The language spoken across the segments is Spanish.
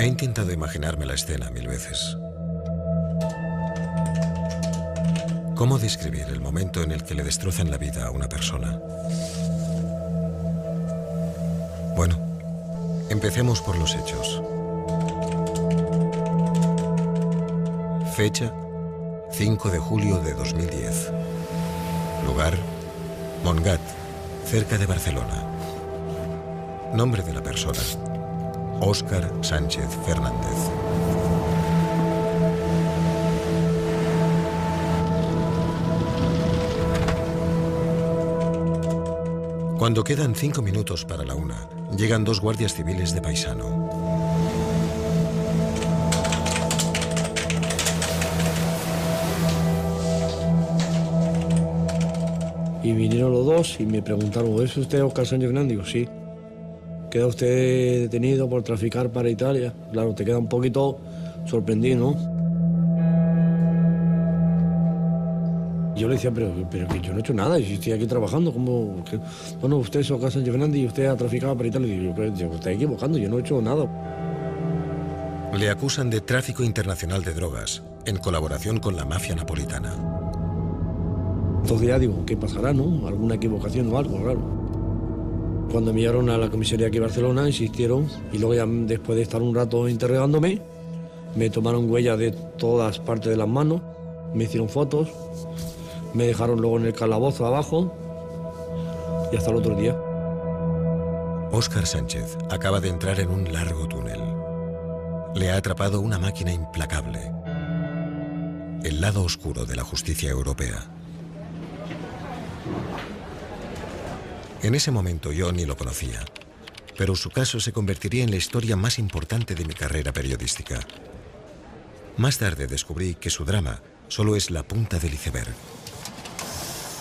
He intentado imaginarme la escena 1000 veces. ¿Cómo describir el momento en el que le destrozan la vida a una persona? Bueno, empecemos por los hechos. Fecha: 5 de julio de 2010. Lugar: Montgat, cerca de Barcelona. Nombre de la persona: Óscar Sánchez Fernández. Cuando quedan 5 minutos para la 1, llegan 2 guardias civiles de paisano. Y vinieron los dos y me preguntaron: ¿es usted Óscar Sánchez Fernández? Digo, sí. ¿Queda usted detenido por traficar para Italia? Claro, te queda un poquito sorprendido, ¿no? Yo le decía, pero que yo no he hecho nada, yo estoy aquí trabajando, ¿cómo? Bueno, usted es Óscar Sánchez Fernández y usted ha traficado para Italia. Y digo, yo está equivocando, yo no he hecho nada. Le acusan de tráfico internacional de drogas, en colaboración con la mafia napolitana. Entonces ya digo, ¿qué pasará, no? ¿Alguna equivocación o algo, claro? Cuando me llevaron a la comisaría aquí en Barcelona, insistieron, y luego ya después de estar un rato interrogándome, me tomaron huellas de todas partes de las manos, me hicieron fotos, me dejaron luego en el calabozo abajo y hasta el otro día. Óscar Sánchez acaba de entrar en un largo túnel. Le ha atrapado una máquina implacable. El lado oscuro de la justicia europea. En ese momento yo ni lo conocía, pero su caso se convertiría en la historia más importante de mi carrera periodística. Más tarde descubrí que su drama solo es la punta del iceberg.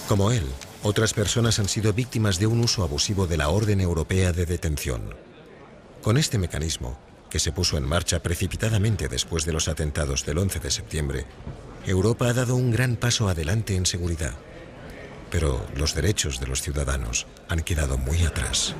Como él, otras personas han sido víctimas de un uso abusivo de la Orden Europea de Detención. Con este mecanismo, que se puso en marcha precipitadamente después de los atentados del 11 de septiembre, Europa ha dado un gran paso adelante en seguridad. Pero los derechos de los ciudadanos han quedado muy atrás.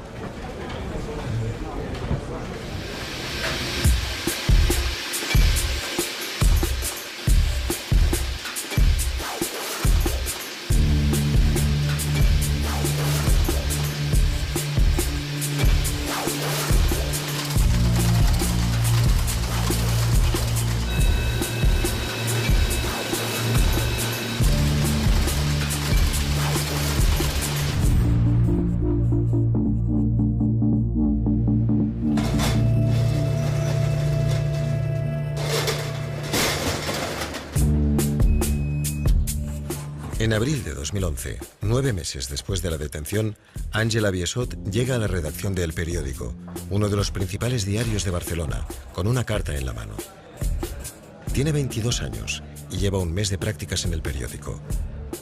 En abril de 2011, 9 meses después de la detención, Ángela Biesot llega a la redacción de El Periódico, uno de los principales diarios de Barcelona, con una carta en la mano. Tiene 22 años y lleva un mes de prácticas en el periódico.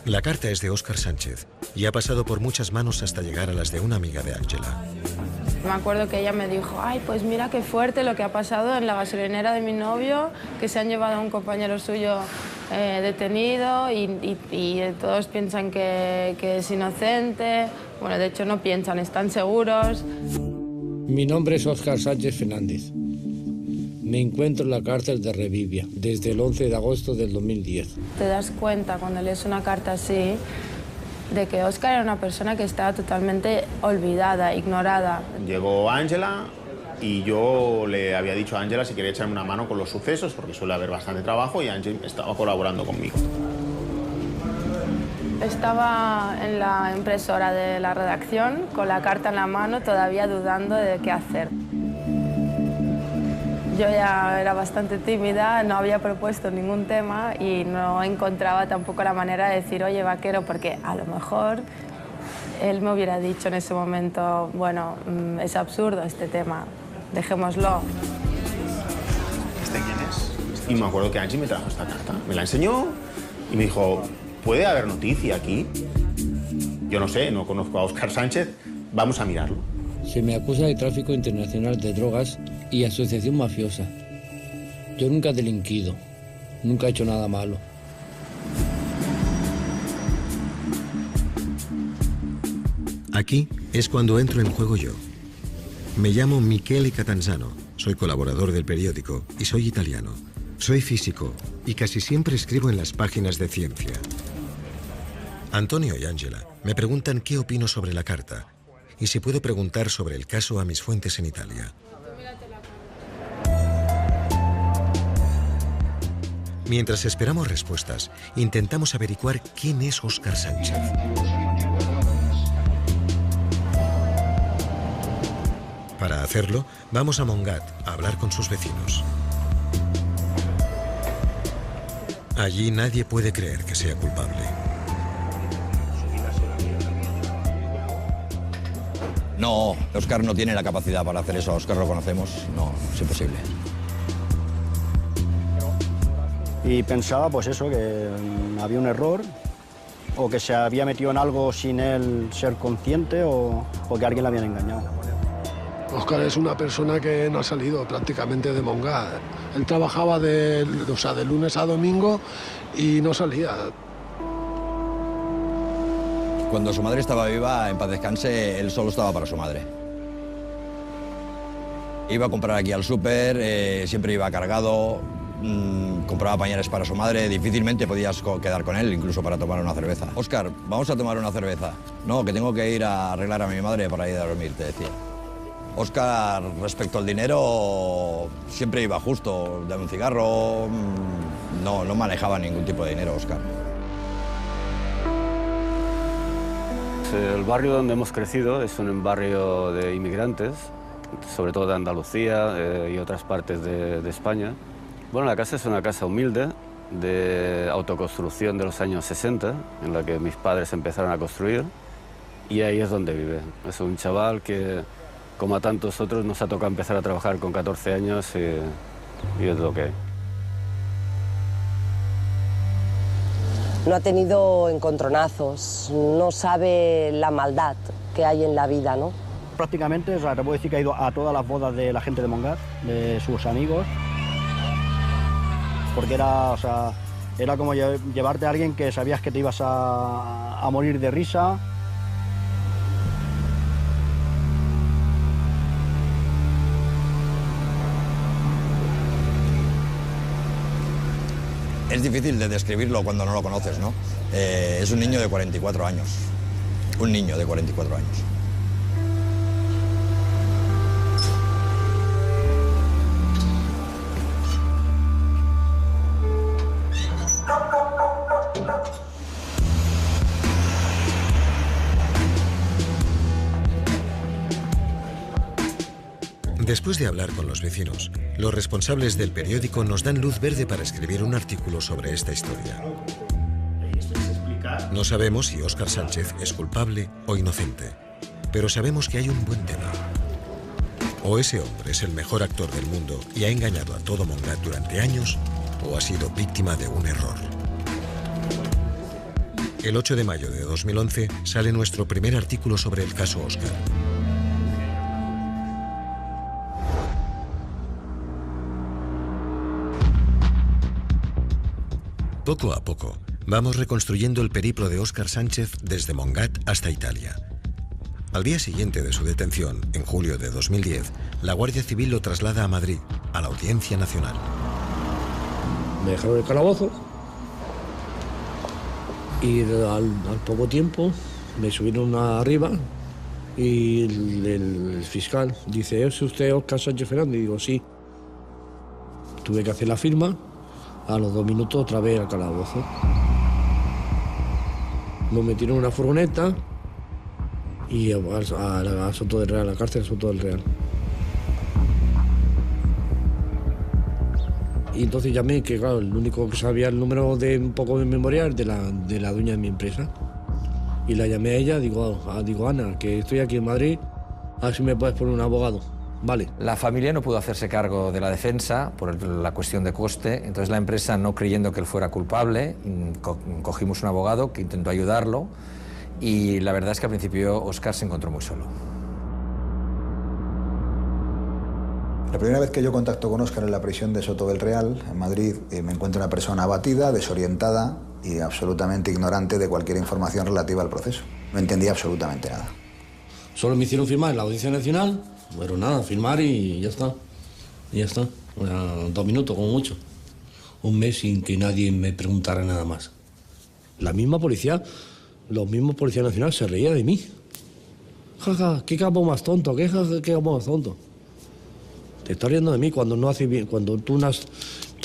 La carta es de Óscar Sánchez y ha pasado por muchas manos hasta llegar a las de una amiga de Ángela. Me acuerdo que ella me dijo: ay, pues mira qué fuerte lo que ha pasado en la gasolinera de mi novio, que se han llevado a un compañero suyo detenido y todos piensan que es inocente. Bueno, de hecho no piensan, están seguros. Mi nombre es Óscar Sánchez Fernández. Me encuentro en la cárcel de Revivia desde el 11 de agosto del 2010. Te das cuenta cuando lees una carta así de que Óscar era una persona que estaba totalmente olvidada, ignorada. Llegó Ángela y yo le había dicho a Ángela si quería echarme una mano con los sucesos, porque suele haber bastante trabajo, y Ángela estaba colaborando conmigo. Estaba en la impresora de la redacción con la carta en la mano, todavía dudando de qué hacer. Yo ya era bastante tímida, no había propuesto ningún tema y no encontraba tampoco la manera de decir: oye, vaquero, porque a lo mejor él me hubiera dicho en ese momento: bueno, es absurdo este tema, dejémoslo. ¿Este quién es? Y me acuerdo que Angie me trajo esta carta, me la enseñó y me dijo: ¿puede haber noticia aquí? Yo no sé, no conozco a Óscar Sánchez, vamos a mirarlo. Se me acusa de tráfico internacional de drogas y asociación mafiosa. Yo nunca he delinquido, nunca he hecho nada malo. Aquí es cuando entro en juego yo. Me llamo Michele Catanzano Soy colaborador del periódico y soy italiano. Soy físico y casi siempre escribo en las páginas de ciencia. Antonio y Ángela me preguntan qué opino sobre la carta y si puedo preguntar sobre el caso a mis fuentes en Italia. Mientras esperamos respuestas, intentamos averiguar quién es Óscar Sánchez. Para hacerlo, vamos a Montgat a hablar con sus vecinos. Allí nadie puede creer que sea culpable. No, Óscar no tiene la capacidad para hacer eso. Óscar lo conocemos. No, es imposible. Y pensaba, pues eso, que había un error o que se había metido en algo sin él ser consciente o que a alguien le habían engañado. Óscar es una persona que no ha salido prácticamente de Montgat. Él trabajaba de lunes a domingo y no salía. Cuando su madre estaba viva, en paz descanse, él solo estaba para su madre. Iba a comprar aquí al súper, siempre iba cargado, compraba pañales para su madre, difícilmente podías quedar con él, incluso para tomar una cerveza. Óscar, vamos a tomar una cerveza. No, que tengo que ir a arreglar a mi madre para ir a dormir, te decía. Óscar, respecto al dinero, siempre iba justo, daba un cigarro, no manejaba ningún tipo de dinero, Óscar. El barrio donde hemos crecido es un barrio de inmigrantes, sobre todo de Andalucía y otras partes de España. Bueno, la casa es una casa humilde, de autoconstrucción de los años 60, en la que mis padres empezaron a construir, y ahí es donde vive. Es un chaval que, como a tantos otros, nos ha tocado empezar a trabajar con 14 años y es lo que hay. No ha tenido encontronazos, no sabe la maldad que hay en la vida, ¿no? Prácticamente, o sea, te puedo decir que ha ido a todas las bodas de la gente de Montgat, de sus amigos, porque era, o sea, era como llevarte a alguien que sabías que te ibas a morir de risa. Es difícil de describirlo cuando no lo conoces, ¿no? Es un niño de 44 años. Un niño de 44 años. Después de hablar con los vecinos, los responsables del periódico nos dan luz verde para escribir un artículo sobre esta historia. No sabemos si Óscar Sánchez es culpable o inocente, pero sabemos que hay un buen tema. O ese hombre es el mejor actor del mundo y ha engañado a todo Montgat durante años, o ha sido víctima de un error. El 8 de mayo de 2011 sale nuestro primer artículo sobre el caso Óscar. Poco a poco, vamos reconstruyendo el periplo de Óscar Sánchez desde Montgat hasta Italia. Al día siguiente de su detención, en julio de 2010, la Guardia Civil lo traslada a Madrid, a la Audiencia Nacional. Me dejaron el calabozo y al poco tiempo me subieron arriba y el fiscal dice: ¿es usted Óscar Sánchez Fernández? Y digo, sí. Tuve que hacer la firma. A los 2 minutos otra vez al calabozo. Nos metieron en una furgoneta y a Soto del Real, a la cárcel de Soto del Real. Y entonces llamé, que claro, el único que sabía el número de un poco de memoria es de la dueña de mi empresa. Y la llamé a ella, digo, Ana, que estoy aquí en Madrid, a ver si me puedes poner un abogado. Vale. La familia no pudo hacerse cargo de la defensa por la cuestión de coste, entonces la empresa, no creyendo que él fuera culpable, cogimos un abogado que intentó ayudarlo y la verdad es que al principio Óscar se encontró muy solo. La primera vez que yo contacto con Óscar en la prisión de Soto del Real, en Madrid, me encuentro una persona abatida, desorientada y absolutamente ignorante de cualquier información relativa al proceso. No entendía absolutamente nada. Solo me hicieron firmar en la Audiencia Nacional. Bueno, nada, firmar y ya está. Y ya está. 2 minutos, como mucho. Un mes sin que nadie me preguntara nada más. La misma policía, los mismos policías nacionales se reían de mí. Jaja, qué capo más tonto, qué capo más tonto. Te estás riendo de mí cuando no haces bien, cuando tú no has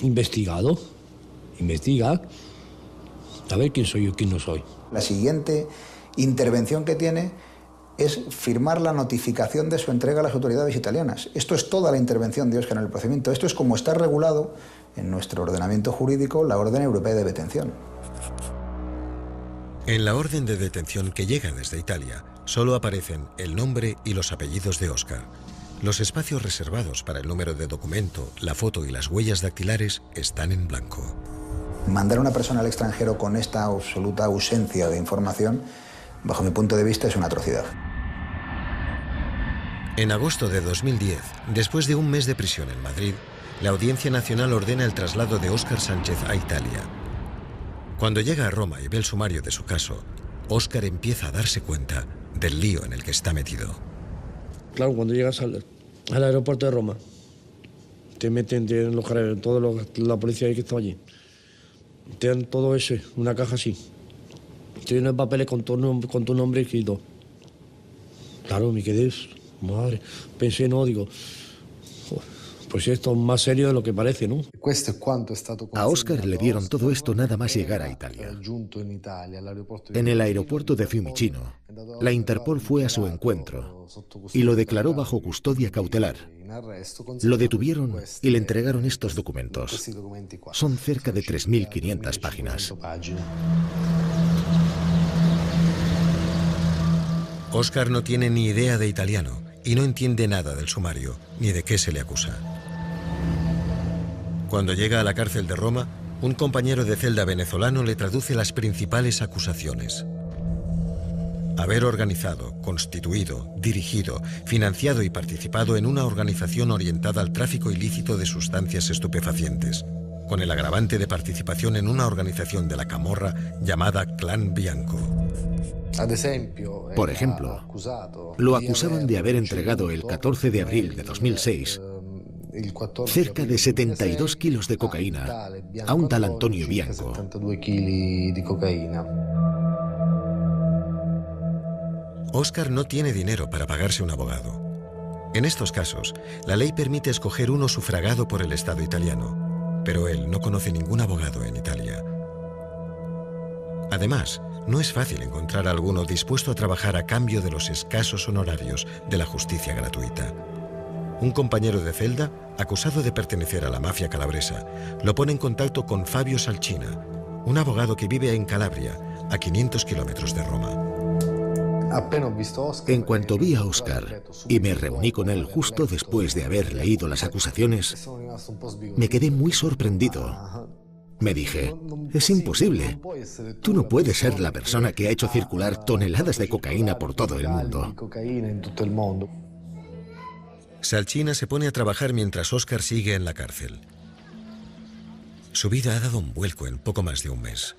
investigado. Investiga. A ver quién soy yo, quién no soy. La siguiente intervención que tiene es firmar la notificación de su entrega a las autoridades italianas. Esto es toda la intervención de Óscar en el procedimiento. Esto es como está regulado en nuestro ordenamiento jurídico la Orden Europea de Detención. En la orden de detención que llega desde Italia, solo aparecen el nombre y los apellidos de Óscar. Los espacios reservados para el número de documento, la foto y las huellas dactilares están en blanco. Mandar a una persona al extranjero con esta absoluta ausencia de información, bajo mi punto de vista, es una atrocidad. En agosto de 2010, después de un mes de prisión en Madrid, la Audiencia Nacional ordena el traslado de Óscar Sánchez a Italia. Cuando llega a Roma y ve el sumario de su caso, Óscar empieza a darse cuenta del lío en el que está metido. Claro, cuando llegas al aeropuerto de Roma, te meten la policía que está allí. Te dan todo eso, una caja así. Te dan papeles con tu nombre escrito. Claro, me quedé, madre, pensé, no, digo, pues esto es más serio de lo que parece, ¿no? A Óscar le dieron todo esto nada más llegar a Italia. En el aeropuerto de Fiumicino, la Interpol fue a su encuentro y lo declaró bajo custodia cautelar. Lo detuvieron y le entregaron estos documentos. Son cerca de 3.500 páginas. Óscar no tiene ni idea de italiano y no entiende nada del sumario, ni de qué se le acusa. Cuando llega a la cárcel de Roma, un compañero de celda venezolano le traduce las principales acusaciones. Haber organizado, constituido, dirigido, financiado y participado en una organización orientada al tráfico ilícito de sustancias estupefacientes, con el agravante de participación en una organización de la camorra llamada Clan Bianco. Por ejemplo, lo acusaban de haber entregado el 14 de abril de 2006 cerca de 72 kilos de cocaína a un tal Antonio Bianco. Óscar no tiene dinero para pagarse un abogado. En estos casos, la ley permite escoger uno sufragado por el Estado italiano, pero él no conoce ningún abogado en Italia. Además, no es fácil encontrar a alguno dispuesto a trabajar a cambio de los escasos honorarios de la justicia gratuita. Un compañero de celda, acusado de pertenecer a la mafia calabresa, lo pone en contacto con Fabio Salchina, un abogado que vive en Calabria, a 500 kilómetros de Roma. En cuanto vi a Óscar y me reuní con él justo después de haber leído las acusaciones, me quedé muy sorprendido. Me dije, es imposible. Tú no puedes ser la persona que ha hecho circular toneladas de cocaína por todo el mundo. Salchina se pone a trabajar mientras Óscar sigue en la cárcel. Su vida ha dado un vuelco en poco más de un mes.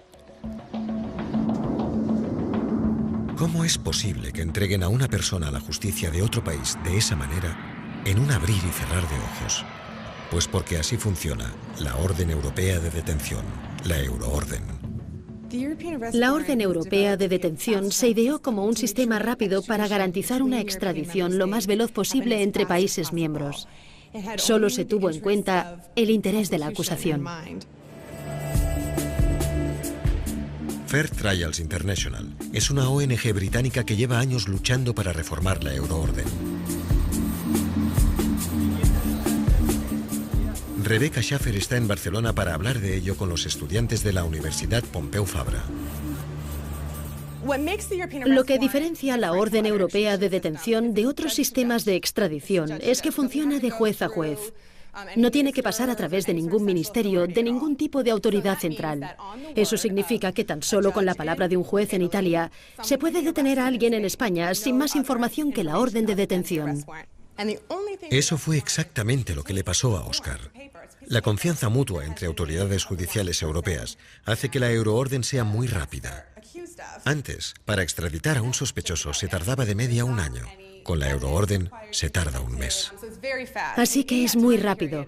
¿Cómo es posible que entreguen a una persona a la justicia de otro país de esa manera, en un abrir y cerrar de ojos? Pues porque así funciona la Orden Europea de Detención, la Euroorden. La Orden Europea de Detención se ideó como un sistema rápido para garantizar una extradición lo más veloz posible entre países miembros. Solo se tuvo en cuenta el interés de la acusación. Fair Trials International es una ONG británica que lleva años luchando para reformar la Euroorden. Rebecca Schaffer está en Barcelona para hablar de ello con los estudiantes de la Universidad Pompeu Fabra. Lo que diferencia la Orden Europea de Detención de otros sistemas de extradición es que funciona de juez a juez. No tiene que pasar a través de ningún ministerio, de ningún tipo de autoridad central. Eso significa que tan solo con la palabra de un juez en Italia se puede detener a alguien en España sin más información que la orden de detención. Eso fue exactamente lo que le pasó a Óscar. La confianza mutua entre autoridades judiciales europeas hace que la Euroorden sea muy rápida. Antes, para extraditar a un sospechoso se tardaba de media un año. Con la Euroorden se tarda un mes. Así que es muy rápido.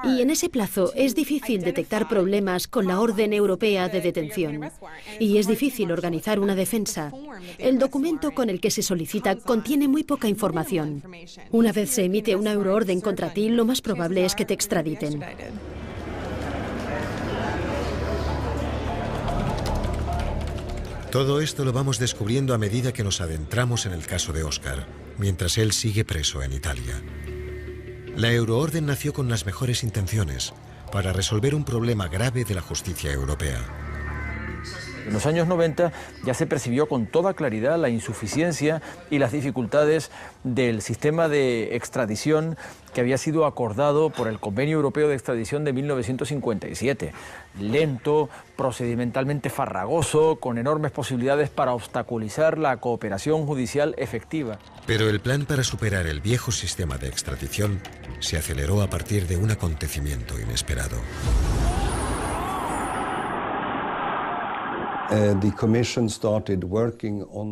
Y en ese plazo es difícil detectar problemas con la Orden Europea de Detención. Y es difícil organizar una defensa. El documento con el que se solicita contiene muy poca información. Una vez se emite una Euroorden contra ti, lo más probable es que te extraditen. Todo esto lo vamos descubriendo a medida que nos adentramos en el caso de Óscar, mientras él sigue preso en Italia. La Euroorden nació con las mejores intenciones, para resolver un problema grave de la justicia europea. En los años 90 ya se percibió con toda claridad la insuficiencia y las dificultades del sistema de extradición que había sido acordado por el Convenio Europeo de Extradición de 1957. Lento, procedimentalmente farragoso, con enormes posibilidades para obstaculizar la cooperación judicial efectiva. Pero el plan para superar el viejo sistema de extradición se aceleró a partir de un acontecimiento inesperado.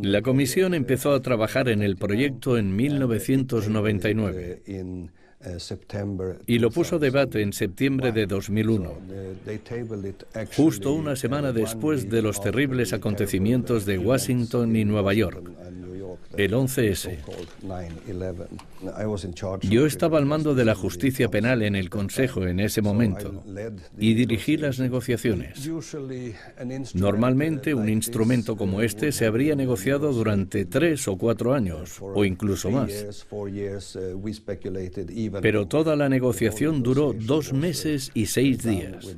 La comisión empezó a trabajar en el proyecto en 1999 y lo puso a debate en septiembre de 2001, justo una semana después de los terribles acontecimientos de Washington y Nueva York, el 11S. Yo estaba al mando de la justicia penal en el Consejo en ese momento y dirigí las negociaciones. Normalmente un instrumento como este se habría negociado durante 3 o 4 años, o incluso más. Pero toda la negociación duró 2 meses y 6 días.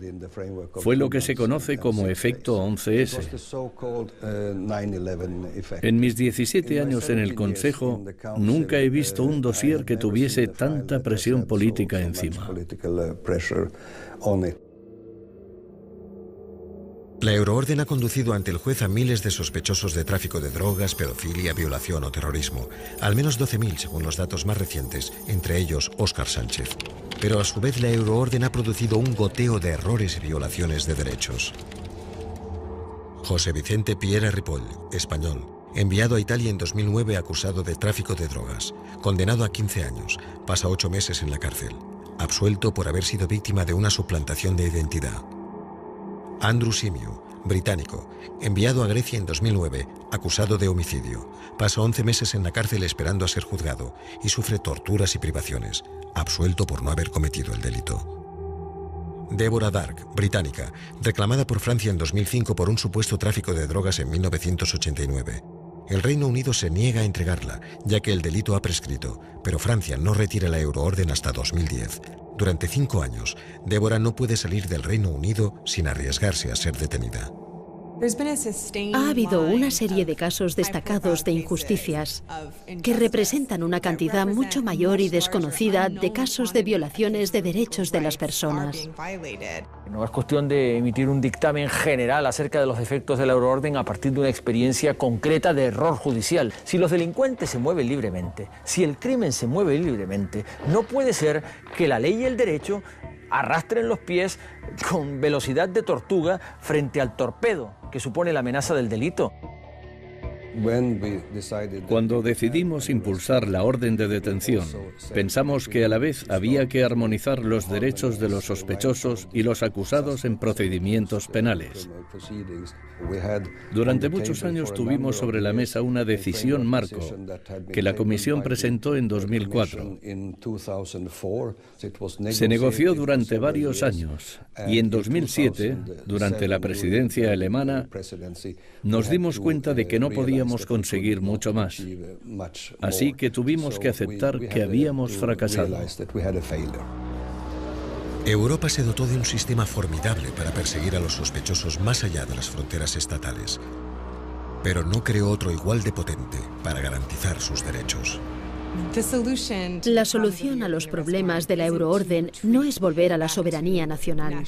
Fue lo que se conoce como efecto 11S. En mis 17 años en el Consejo, nunca he visto un dossier que tuviese tanta presión política encima. La Euroorden ha conducido ante el juez a miles de sospechosos de tráfico de drogas, pedofilia, violación o terrorismo. Al menos 12.000 según los datos más recientes, entre ellos Óscar Sánchez. Pero a su vez la Euroorden ha producido un goteo de errores y violaciones de derechos. José Vicente Piera Ripoll, español, enviado a Italia en 2009 acusado de tráfico de drogas, condenado a 15 años, pasa 8 meses en la cárcel, absuelto por haber sido víctima de una suplantación de identidad. Andrew Simiu, británico, enviado a Grecia en 2009, acusado de homicidio, pasa 11 meses en la cárcel esperando a ser juzgado y sufre torturas y privaciones, absuelto por no haber cometido el delito. Deborah Dark, británica, reclamada por Francia en 2005 por un supuesto tráfico de drogas en 1989. El Reino Unido se niega a entregarla, ya que el delito ha prescrito, pero Francia no retira la Euroorden hasta 2010. Durante 5 años, Deborah no puede salir del Reino Unido sin arriesgarse a ser detenida. Ha habido una serie de casos destacados de injusticias que representan una cantidad mucho mayor y desconocida de casos de violaciones de derechos de las personas. No es cuestión de emitir un dictamen general acerca de los defectos de la Euroorden a partir de una experiencia concreta de error judicial. Si los delincuentes se mueven libremente, si el crimen se mueve libremente, no puede ser que la ley y el derecho arrastren los pies con velocidad de tortuga frente al torpedo que supone la amenaza del delito. Cuando decidimos impulsar la orden de detención, pensamos que a la vez había que armonizar los derechos de los sospechosos y los acusados en procedimientos penales. Durante muchos años tuvimos sobre la mesa una decisión marco que la Comisión presentó en 2004. Se negoció durante varios años y en 2007, durante la presidencia alemana, nos dimos cuenta de que no podíamos conseguir mucho más. Así que tuvimos que aceptar que habíamos fracasado. Europa se dotó de un sistema formidable para perseguir a los sospechosos más allá de las fronteras estatales, pero no creó otro igual de potente para garantizar sus derechos. La solución a los problemas de la Euroorden no es volver a la soberanía nacional.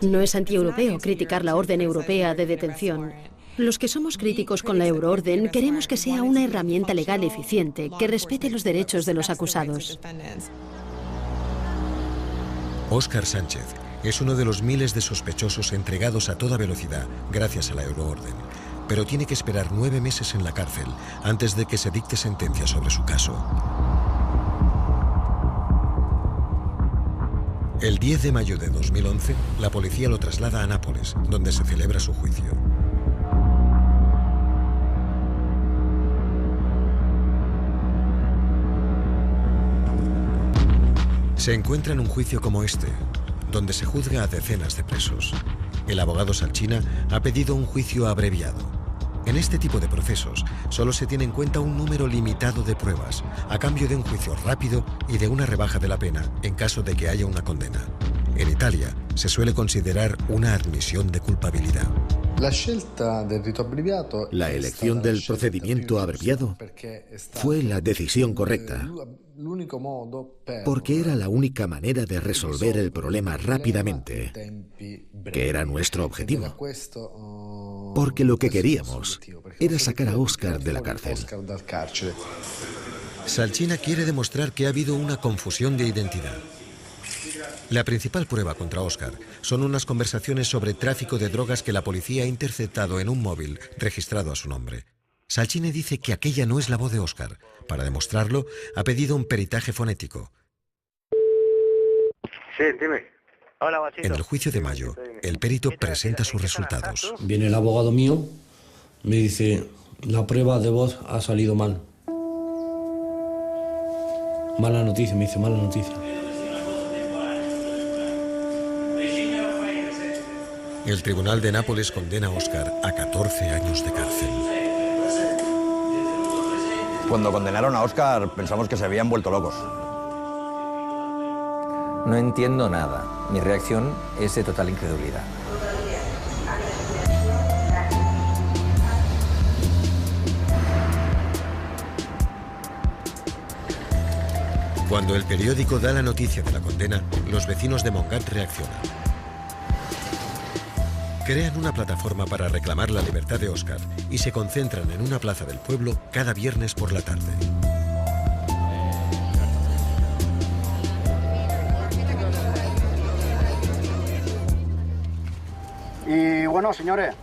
No es antieuropeo criticar la Orden Europea de Detención. Los que somos críticos con la Euroorden queremos que sea una herramienta legal eficiente que respete los derechos de los acusados. Óscar Sánchez es uno de los miles de sospechosos entregados a toda velocidad gracias a la Euroorden. pero tiene que esperar 9 meses en la cárcel antes de que se dicte sentencia sobre su caso. El 10 de mayo de 2011, la policía lo traslada a Nápoles, donde se celebra su juicio. Se encuentra en un juicio como este, donde se juzga a decenas de presos. El abogado Salchina ha pedido un juicio abreviado. En este tipo de procesos solo se tiene en cuenta un número limitado de pruebas, a cambio de un juicio rápido y de una rebaja de la pena en caso de que haya una condena. En Italia se suele considerar una admisión de culpabilidad. La elección del procedimiento abreviado fue la decisión correcta, porque era la única manera de resolver el problema rápidamente, que era nuestro objetivo. Porque lo que queríamos era sacar a Óscar de la cárcel. Salchina quiere demostrar que ha habido una confusión de identidad. La principal prueba contra Óscar son unas conversaciones sobre tráfico de drogas que la policía ha interceptado en un móvil registrado a su nombre. Salchina dice que aquella no es la voz de Óscar. Para demostrarlo, ha pedido un peritaje fonético. Sí, dime. Hola, guachito. En el juicio de mayo, el perito presenta sus resultados. Viene el abogado mío, me dice, la prueba de voz ha salido mal. Mala noticia, me dice, mala noticia. El tribunal de Nápoles condena a Óscar a 14 años de cárcel. Cuando condenaron a Óscar pensamos que se habían vuelto locos. No entiendo nada. Mi reacción es de total incredulidad. Cuando el periódico da la noticia de la condena, los vecinos de Montgat reaccionan. Crean una plataforma para reclamar la libertad de Óscar y se concentran en una plaza del pueblo cada viernes por la tarde. Y bueno, señores,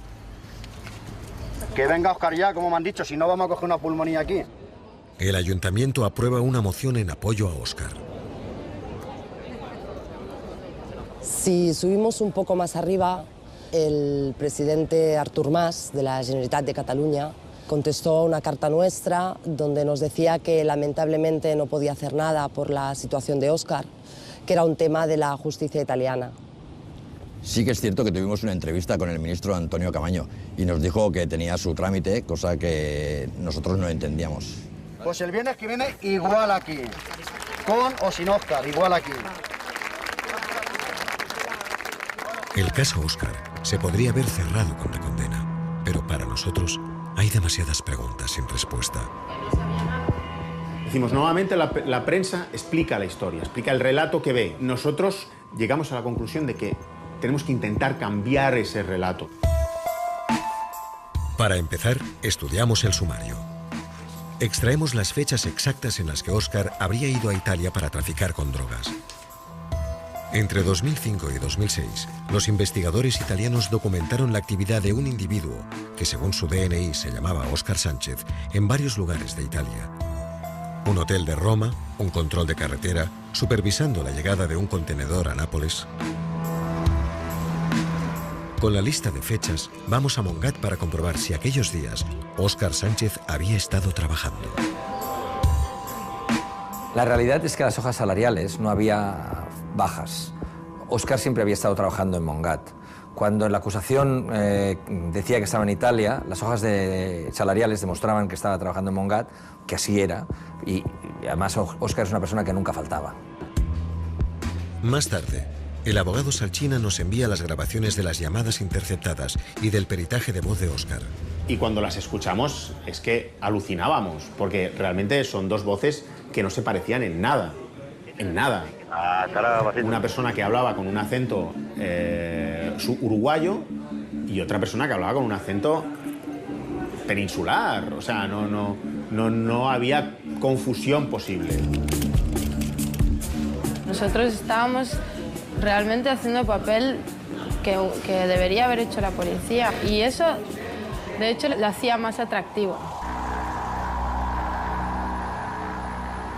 que venga Óscar ya, como me han dicho, si no vamos a coger una pulmonía aquí. El ayuntamiento aprueba una moción en apoyo a Óscar. Si subimos un poco más arriba, el presidente Artur Mas, de la Generalitat de Cataluña, contestó a una carta nuestra donde nos decía que lamentablemente no podía hacer nada por la situación de Óscar, que era un tema de la justicia italiana. Sí que es cierto que tuvimos una entrevista con el ministro Antonio Camaño y nos dijo que tenía su trámite, cosa que nosotros no entendíamos. Pues el viernes que viene igual aquí, con o sin Óscar, igual aquí. El caso Óscar se podría haber cerrado con la condena, pero para nosotros hay demasiadas preguntas sin respuesta. Decimos, nuevamente la prensa explica la historia, explica el relato que ve. Nosotros llegamos a la conclusión de que tenemos que intentar cambiar ese relato. Para empezar, estudiamos el sumario. Extraemos las fechas exactas en las que Óscar habría ido a Italia para traficar con drogas. Entre 2005 y 2006, los investigadores italianos documentaron la actividad de un individuo que, según su DNI, se llamaba Óscar Sánchez, en varios lugares de Italia. Un hotel de Roma, un control de carretera, supervisando la llegada de un contenedor a Nápoles. Con la lista de fechas, vamos a Montgat para comprobar si aquellos días Óscar Sánchez había estado trabajando. La realidad es que las hojas salariales no había bajas. Óscar siempre había estado trabajando en Montgat. Cuando en la acusación decía que estaba en Italia, las hojas salariales demostraban que estaba trabajando en Montgat, que así era, y además Óscar es una persona que nunca faltaba. Más tarde, el abogado Salchina nos envía las grabaciones de las llamadas interceptadas y del peritaje de voz de Óscar. Y cuando las escuchamos es que alucinábamos, porque realmente son dos voces que no se parecían en nada. En nada. Una persona que hablaba con un acento uruguayo y otra persona que hablaba con un acento peninsular. O sea, no había confusión posible. Nosotros estábamos realmente haciendo el papel que debería haber hecho la policía. Y eso De hecho, lo hacía más atractivo.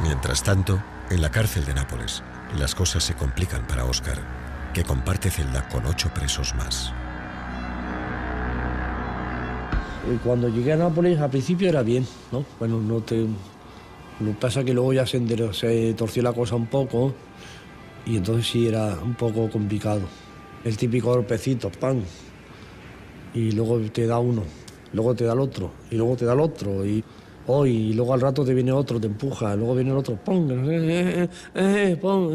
Mientras tanto, en la cárcel de Nápoles, las cosas se complican para Óscar, que comparte celda con 8 presos más. Cuando llegué a Nápoles, al principio era bien, ¿no? Bueno, lo que pasa que luego ya se torció la cosa un poco y entonces sí era un poco complicado. El típico golpecito, ¡pam! Y luego te da uno, luego te da el otro, y luego te da el otro, y luego al rato te viene otro, te empuja, luego viene el otro, ¡pum! ¡Pum!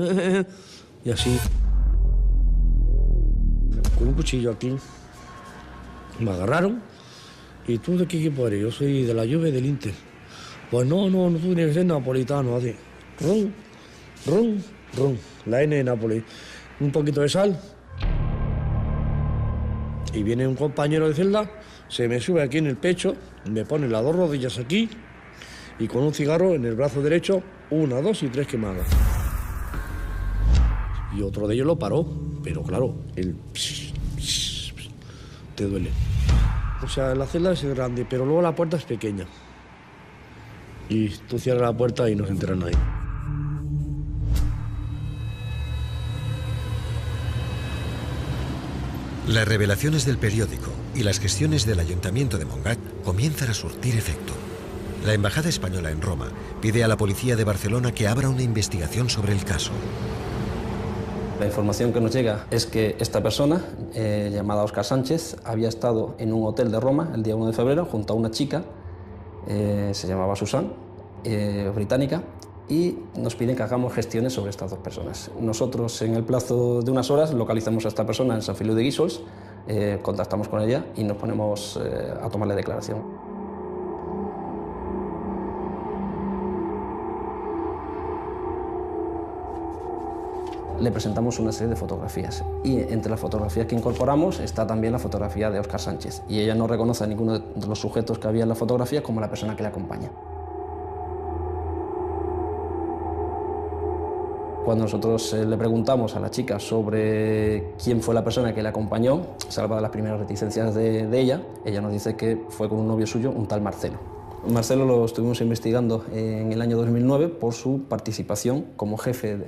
Y así. Con un cuchillo aquí me agarraron. ¿Y tú de qué equipo eres? Yo soy de la Juve del Inter. Pues no, tú tienes que ser napolitano, así. Rum. La N de Nápoles. Un poquito de sal. Y viene un compañero de celda, se me sube aquí en el pecho, me pone las 2 rodillas aquí y con un cigarro en el brazo derecho, 1, 2 y 3 quemadas. Y otro de ellos lo paró, pero claro, te duele. O sea, la celda es grande, pero luego la puerta es pequeña. Y tú cierras la puerta y no se entera nadie. Las revelaciones del periódico y las gestiones del Ayuntamiento de Montgat comienzan a surtir efecto. La Embajada Española en Roma pide a la policía de Barcelona que abra una investigación sobre el caso. La información que nos llega es que esta persona, llamada Óscar Sánchez, había estado en un hotel de Roma el día 1 de febrero junto a una chica, se llamaba Susan, británica, y nos piden que hagamos gestiones sobre estas 2 personas. Nosotros, en el plazo de unas horas, localizamos a esta persona en Sant Feliu de Guíxols, contactamos con ella y nos ponemos a tomarle declaración. Le presentamos una serie de fotografías y entre las fotografías que incorporamos está también la fotografía de Óscar Sánchez y ella no reconoce a ninguno de los sujetos que había en la fotografía como la persona que le acompaña. Cuando nosotros le preguntamos a la chica sobre quién fue la persona que le acompañó, salva de las primeras reticencias de ella nos dice que fue con un novio suyo, un tal Marcelo. Marcelo lo estuvimos investigando en el año 2009 por su participación como jefe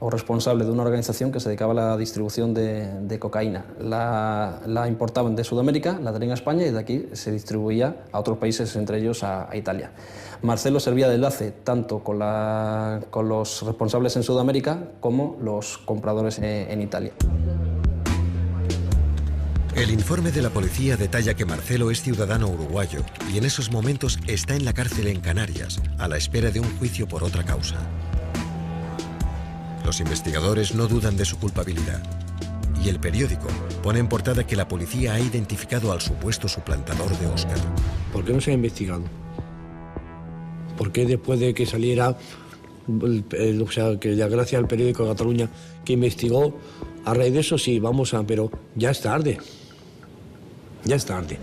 o responsable de una organización que se dedicaba a la distribución de cocaína. La importaban de Sudamérica, la traían a España y de aquí se distribuía a otros países, entre ellos a Italia. Marcelo servía de enlace tanto con los responsables en Sudamérica como los compradores en Italia. El informe de la policía detalla que Marcelo es ciudadano uruguayo y en esos momentos está en la cárcel en Canarias, a la espera de un juicio por otra causa. Los investigadores no dudan de su culpabilidad y el periódico pone en portada que la policía ha identificado al supuesto suplantador de Óscar. ¿Por qué no se ha investigado? ¿Por qué después de que saliera, o sea, que ya gracias al periódico de Cataluña que investigó, a raíz de eso sí, pero ya es tarde. Ya es tarde.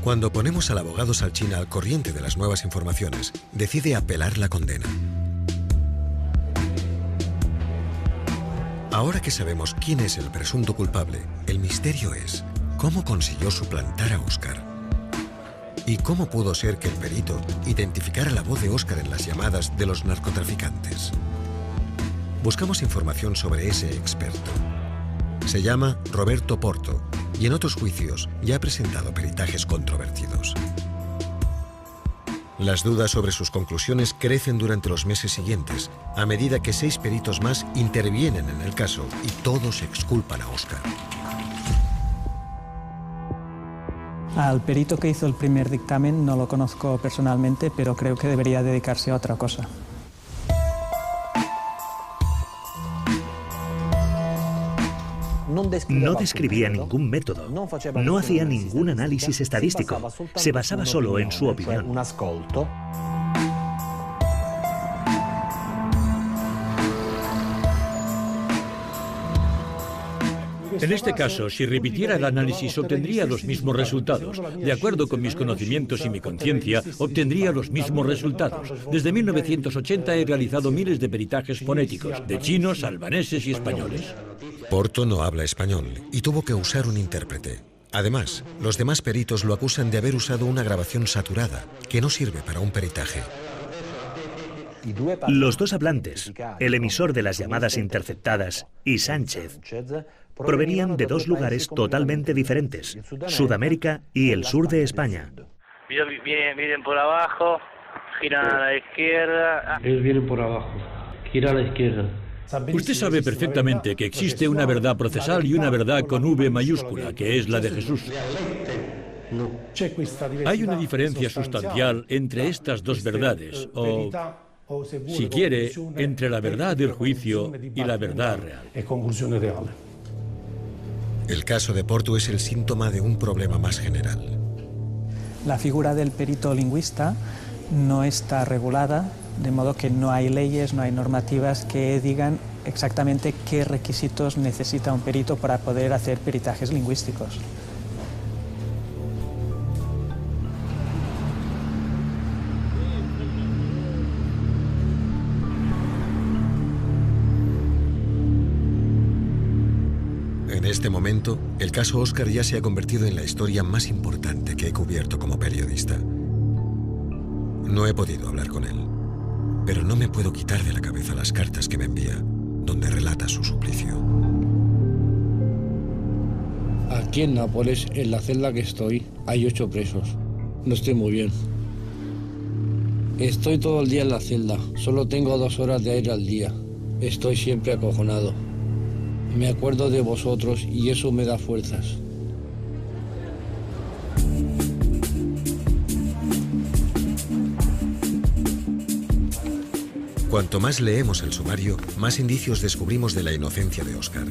Cuando ponemos al abogado Salchina al corriente de las nuevas informaciones, decide apelar la condena. Ahora que sabemos quién es el presunto culpable, el misterio es cómo consiguió suplantar a Óscar. ¿Y cómo pudo ser que el perito identificara la voz de Óscar en las llamadas de los narcotraficantes? Buscamos información sobre ese experto. Se llama Roberto Porto y en otros juicios ya ha presentado peritajes controvertidos. Las dudas sobre sus conclusiones crecen durante los meses siguientes, a medida que 6 peritos más intervienen en el caso y todos exculpan a Óscar. Al perito que hizo el primer dictamen no lo conozco personalmente, pero creo que debería dedicarse a otra cosa. No describía ningún método, no hacía ningún análisis estadístico, se basaba solo en su opinión. En este caso, si repitiera el análisis, obtendría los mismos resultados. De acuerdo con mis conocimientos y mi conciencia, obtendría los mismos resultados. Desde 1980 he realizado miles de peritajes fonéticos, de chinos, albaneses y españoles. Porto no habla español y tuvo que usar un intérprete. Además, los demás peritos lo acusan de haber usado una grabación saturada, que no sirve para un peritaje. Los dos hablantes, el emisor de las llamadas interceptadas y Sánchez, provenían de dos lugares totalmente diferentes, Sudamérica y el sur de España. Vienen por abajo, giran a la izquierda. Ellos vienen por abajo, gira a la izquierda. Usted sabe perfectamente que existe una verdad procesal y una verdad con V mayúscula, que es la de Jesús. Hay una diferencia sustancial entre estas dos verdades, o, si quiere, entre la verdad del juicio y la verdad real. El caso de Porto es el síntoma de un problema más general. La figura del perito lingüista no está regulada, de modo que no hay leyes, no hay normativas que digan exactamente qué requisitos necesita un perito para poder hacer peritajes lingüísticos. En este momento, el caso Óscar ya se ha convertido en la historia más importante que he cubierto como periodista. No he podido hablar con él, pero no me puedo quitar de la cabeza las cartas que me envía, donde relata su suplicio. Aquí en Nápoles, en la celda que estoy, hay 8 presos. No estoy muy bien. Estoy todo el día en la celda. Solo tengo 2 horas de aire al día. Estoy siempre acojonado. Me acuerdo de vosotros y eso me da fuerzas. Cuanto más leemos el sumario, más indicios descubrimos de la inocencia de Óscar.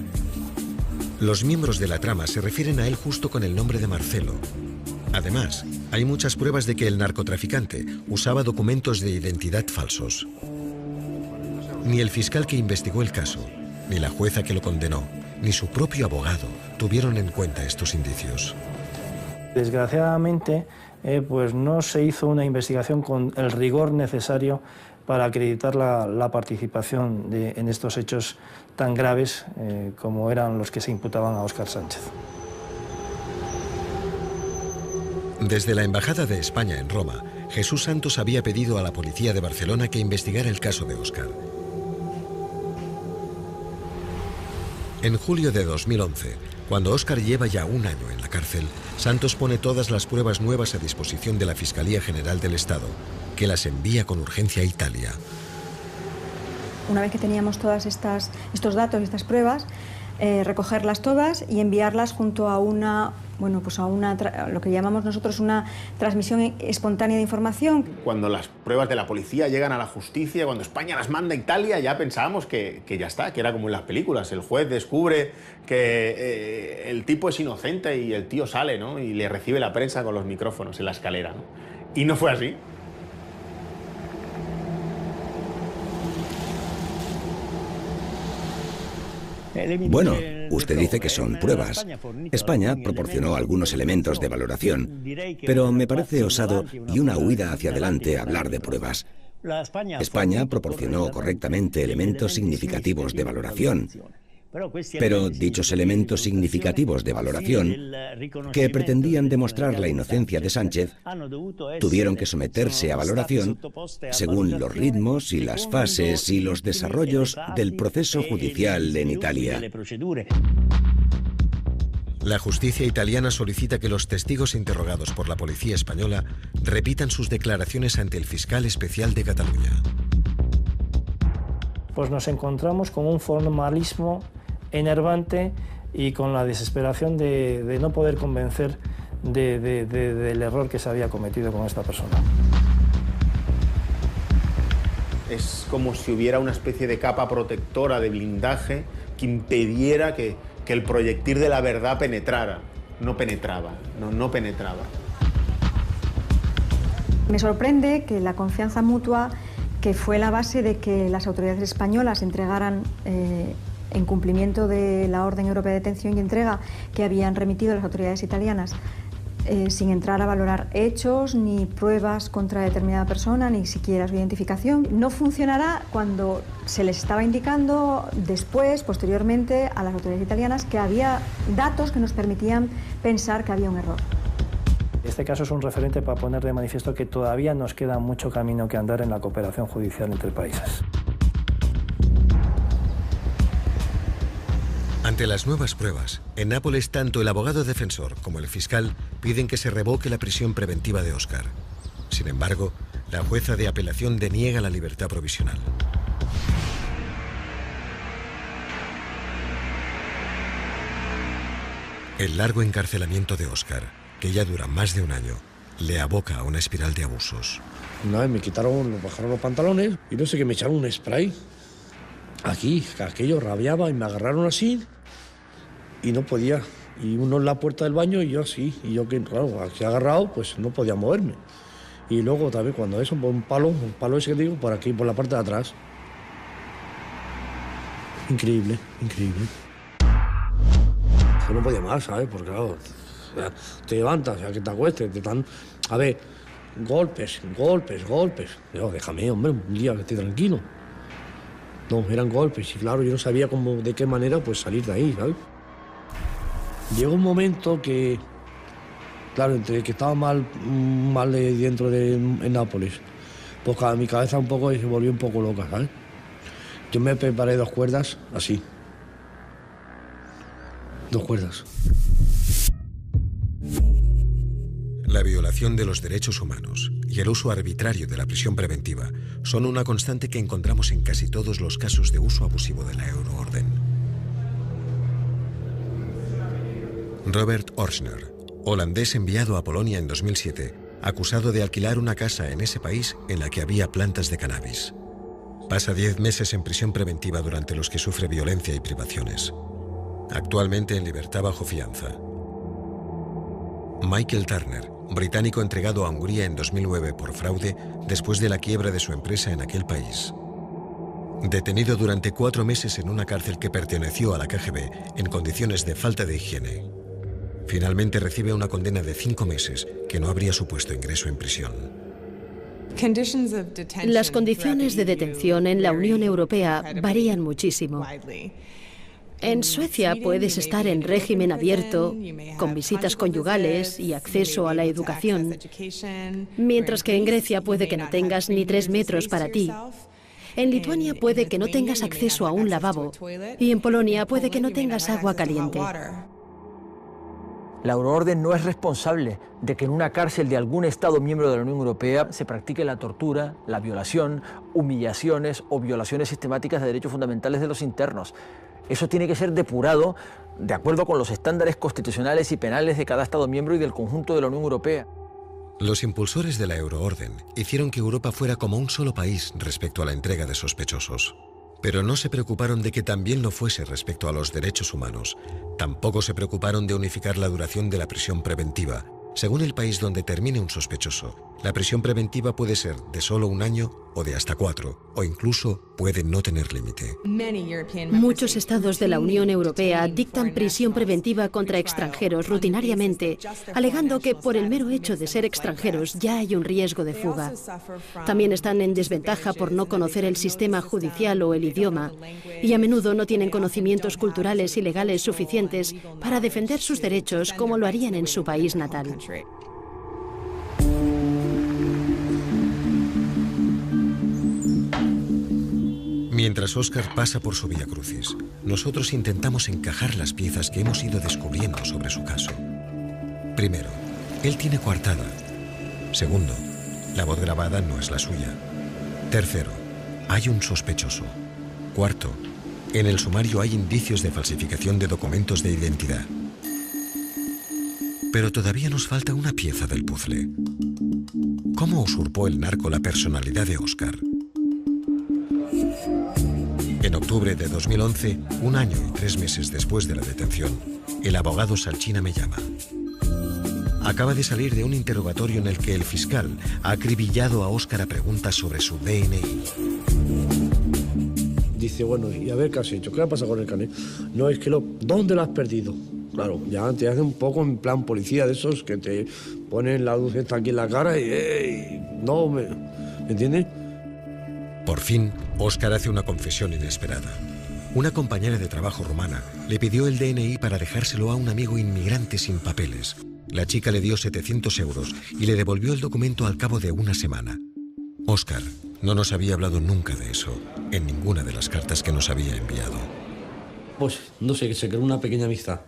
Los miembros de la trama se refieren a él justo con el nombre de Marcelo. Además, hay muchas pruebas de que el narcotraficante usaba documentos de identidad falsos. Ni el fiscal que investigó el caso, ni la jueza que lo condenó, ni su propio abogado tuvieron en cuenta estos indicios. Desgraciadamente, pues no se hizo una investigación con el rigor necesario para acreditar la participación en estos hechos tan graves como eran los que se imputaban a Óscar Sánchez. Desde la Embajada de España en Roma, Jesús Santos había pedido a la policía de Barcelona que investigara el caso de Óscar. En julio de 2011, cuando Óscar lleva ya 1 año en la cárcel, Santos pone todas las pruebas nuevas a disposición de la Fiscalía General del Estado, que las envía con urgencia a Italia. Una vez que teníamos todos estos datos y estas pruebas, recogerlas todas y enviarlas junto a lo que llamamos nosotros una transmisión espontánea de información. Cuando las pruebas de la policía llegan a la justicia, cuando España las manda a Italia, ya pensábamos que ya está, que era como en las películas. El juez descubre que el tipo es inocente y el tío sale, ¿no? Y le recibe la prensa con los micrófonos en la escalera, ¿no? Y no fue así. Bueno, usted dice que son pruebas. España proporcionó algunos elementos de valoración, pero me parece osado y una huida hacia adelante hablar de pruebas. España proporcionó correctamente elementos significativos de valoración, pero dichos elementos significativos de valoración, que pretendían demostrar la inocencia de Sánchez, tuvieron que someterse a valoración según los ritmos y las fases y los desarrollos del proceso judicial en Italia. La justicia italiana solicita que los testigos interrogados por la policía española repitan sus declaraciones ante el fiscal especial de Cataluña. Pues nos encontramos con un formalismo enervante y con la desesperación de no poder convencer del error que se había cometido con esta persona. Es como si hubiera una especie de capa protectora de blindaje que impidiera que el proyectil de la verdad penetrara. No penetraba, no penetraba. Me sorprende que la confianza mutua, que fue la base de que las autoridades españolas entregaran en cumplimiento de la orden europea de detención y entrega que habían remitido las autoridades italianas, sin entrar a valorar hechos ni pruebas contra determinada persona, ni siquiera su identificación. No funcionará cuando se les estaba indicando después, posteriormente, a las autoridades italianas que había datos que nos permitían pensar que había un error. Este caso es un referente para poner de manifiesto que todavía nos queda mucho camino que andar en la cooperación judicial entre países. Ante las nuevas pruebas, en Nápoles tanto el abogado defensor como el fiscal piden que se revoque la prisión preventiva de Óscar. Sin embargo, la jueza de apelación deniega la libertad provisional. El largo encarcelamiento de Óscar, que ya dura más de un año, le aboca a una espiral de abusos. Una vez me bajaron los pantalones y no sé qué, me echaron un spray. Aquí, que aquello rabiaba y me agarraron así y no podía. Y uno en la puerta del baño y yo así. Y yo, que claro, aquí agarrado, pues no podía moverme. Y luego también cuando eso, un palo ese que digo, por aquí, por la parte de atrás. Increíble, increíble. Yo no podía más, ¿sabes? Porque claro, te levantas, que te acuestes, te dan... A ver, golpes. Yo, déjame, hombre, un día que esté tranquilo. No, eran golpes y claro, yo no sabía de qué manera pues salir de ahí, ¿sabes? Llegó un momento que, claro, entre que estaba mal dentro en Nápoles, pues mi cabeza un poco se volvió un poco loca, ¿sabes? Yo me preparé 2 cuerdas, así. 2 cuerdas. La violación de los derechos humanos y el uso arbitrario de la prisión preventiva son una constante que encontramos en casi todos los casos de uso abusivo de la euroorden. Robert Orsner, holandés enviado a Polonia en 2007, acusado de alquilar una casa en ese país en la que había plantas de cannabis. Pasa 10 meses en prisión preventiva durante los que sufre violencia y privaciones. Actualmente en libertad bajo fianza. Michael Turner, británico entregado a Hungría en 2009 por fraude después de la quiebra de su empresa en aquel país. Detenido durante 4 meses en una cárcel que perteneció a la KGB en condiciones de falta de higiene. Finalmente recibe una condena de 5 meses que no habría supuesto ingreso en prisión. Las condiciones de detención en la Unión Europea varían muchísimo. En Suecia puedes estar en régimen abierto, con visitas conyugales y acceso a la educación, mientras que en Grecia puede que no tengas ni 3 metros para ti. En Lituania puede que no tengas acceso a un lavabo y en Polonia puede que no tengas agua caliente. La euroorden no es responsable de que en una cárcel de algún Estado miembro de la Unión Europea se practique la tortura, la violación, humillaciones o violaciones sistemáticas de derechos fundamentales de los internos. Eso tiene que ser depurado de acuerdo con los estándares constitucionales y penales de cada Estado miembro y del conjunto de la Unión Europea. Los impulsores de la euroorden hicieron que Europa fuera como un solo país respecto a la entrega de sospechosos. Pero no se preocuparon de que también lo fuese respecto a los derechos humanos. Tampoco se preocuparon de unificar la duración de la prisión preventiva. Según el país donde termine un sospechoso, la prisión preventiva puede ser de solo 1 año o de hasta 4, o incluso puede no tener límite. Muchos estados de la Unión Europea dictan prisión preventiva contra extranjeros rutinariamente, alegando que por el mero hecho de ser extranjeros ya hay un riesgo de fuga. También están en desventaja por no conocer el sistema judicial o el idioma, y a menudo no tienen conocimientos culturales y legales suficientes para defender sus derechos como lo harían en su país natal. Mientras Óscar pasa por su vía crucis, nosotros intentamos encajar las piezas que hemos ido descubriendo sobre su caso. Primero, él tiene coartada. Segundo, la voz grabada no es la suya. Tercero, hay un sospechoso. Cuarto, en el sumario hay indicios de falsificación de documentos de identidad. Pero todavía nos falta una pieza del puzzle. ¿Cómo usurpó el narco la personalidad de Óscar? En octubre de 2011, 1 año y 3 meses después de la detención, el abogado Salchina me llama. Acaba de salir de un interrogatorio en el que el fiscal ha acribillado a Óscar a preguntas sobre su DNI. dice, bueno, y a ver qué has hecho, qué ha pasado con el carnet. No, es que ¿dónde lo has perdido? Claro, ya te hace un poco en plan policía de esos que te ponen la luz esta aquí en la cara y no, ¿me entiendes? Por fin, Óscar hace una confesión inesperada. Una compañera de trabajo rumana le pidió el DNI para dejárselo a un amigo inmigrante sin papeles. La chica le dio 700 euros y le devolvió el documento al cabo de una semana. Óscar no nos había hablado nunca de eso, en ninguna de las cartas que nos había enviado. Pues, no sé, se creó una pequeña amistad.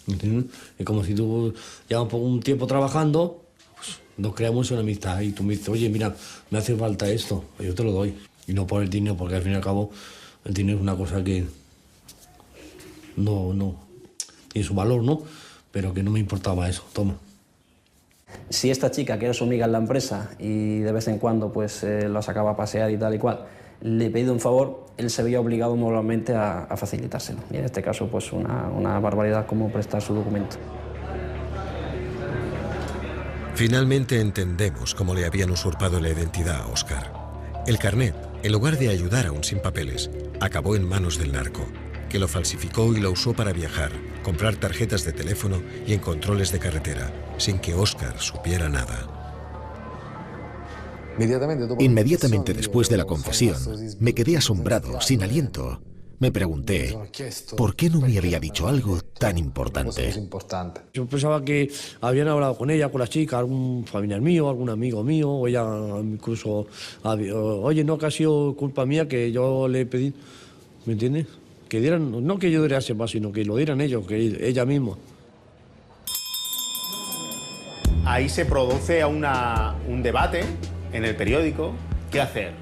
¿Entiendes? Es como si tú llevas un tiempo trabajando, pues nos creamos una amistad y tú me dices, oye, mira, me hace falta esto, yo te lo doy. Y no por el dinero, porque al fin y al cabo el dinero es una cosa que no tiene su valor, ¿no? Pero que no me importaba eso, toma. Si esta chica, que era su amiga en la empresa y de vez en cuando pues la sacaba a pasear y tal y cual, le pedía un favor, él se veía obligado moralmente a facilitárselo. Y en este caso, pues una barbaridad como prestar su documento. Finalmente entendemos cómo le habían usurpado la identidad a Óscar. El carnet, en lugar de ayudar a un sin papeles, acabó en manos del narco, que lo falsificó y lo usó para viajar, comprar tarjetas de teléfono y en controles de carretera, sin que Óscar supiera nada. Inmediatamente después de la confesión, me quedé asombrado, sin aliento. Me pregunté, ¿por qué no me había dicho algo tan importante? Yo pensaba que habían hablado con ella, con la chica, algún familiar mío, algún amigo mío, o ella incluso, oye, no, que ha sido culpa mía que yo le pedí, ¿me entiendes? Que dieran, no que yo diera ese paso, sino que lo dieran ellos, que ella misma. Ahí se produce un debate en el periódico, ¿qué hacer?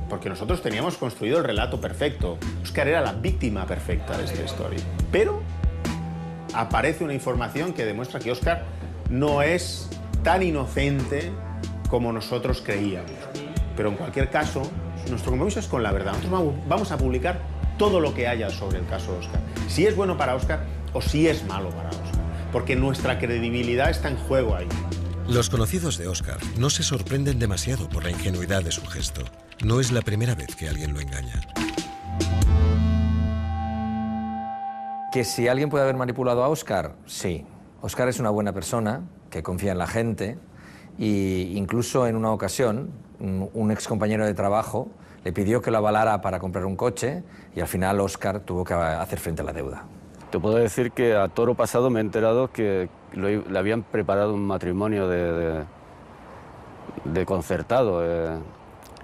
Porque nosotros teníamos construido el relato perfecto. Óscar era la víctima perfecta de esta historia. Pero aparece una información que demuestra que Óscar no es tan inocente como nosotros creíamos. Pero en cualquier caso, nuestro compromiso es con la verdad. Nosotros vamos a publicar todo lo que haya sobre el caso Óscar. Si es bueno para Óscar o si es malo para Óscar. Porque nuestra credibilidad está en juego ahí. Los conocidos de Óscar no se sorprenden demasiado por la ingenuidad de su gesto. No es la primera vez que alguien lo engaña. Que si alguien puede haber manipulado a Óscar, sí. Óscar es una buena persona, que confía en la gente, e incluso en una ocasión, un ex compañero de trabajo le pidió que lo avalara para comprar un coche y al final Óscar tuvo que hacer frente a la deuda. Te puedo decir que a toro pasado me he enterado que le habían preparado un matrimonio de concertado.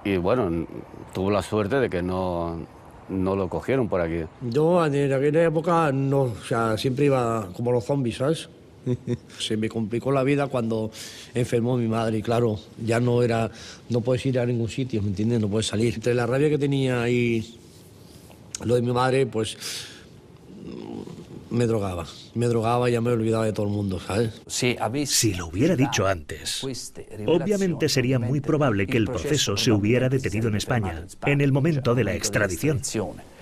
Y bueno, tuvo la suerte de que no lo cogieron por aquí. Yo en aquella época no, o sea, siempre iba como los zombies, ¿sabes? Se me complicó la vida cuando enfermó mi madre y claro, ya no puedes ir a ningún sitio, ¿me entiendes? No puedes salir. Entre la rabia que tenía y lo de mi madre, pues me drogaba y ya me olvidaba de todo el mundo, ¿sabes? Si lo hubiera dicho antes, obviamente sería muy probable que el proceso se hubiera detenido en España en el momento de la extradición.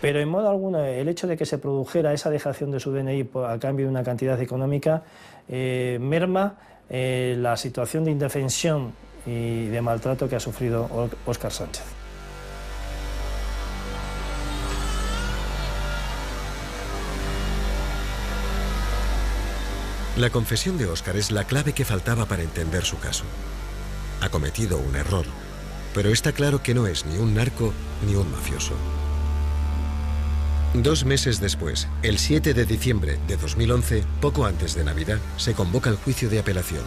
Pero en modo alguno, el hecho de que se produjera esa dejación de su DNI a cambio de una cantidad económica merma la situación de indefensión y de maltrato que ha sufrido Óscar Sánchez. La confesión de Óscar es la clave que faltaba para entender su caso. Ha cometido un error, pero está claro que no es ni un narco ni un mafioso. 2 meses después, el 7 de diciembre de 2011, poco antes de Navidad, se convoca el juicio de apelación.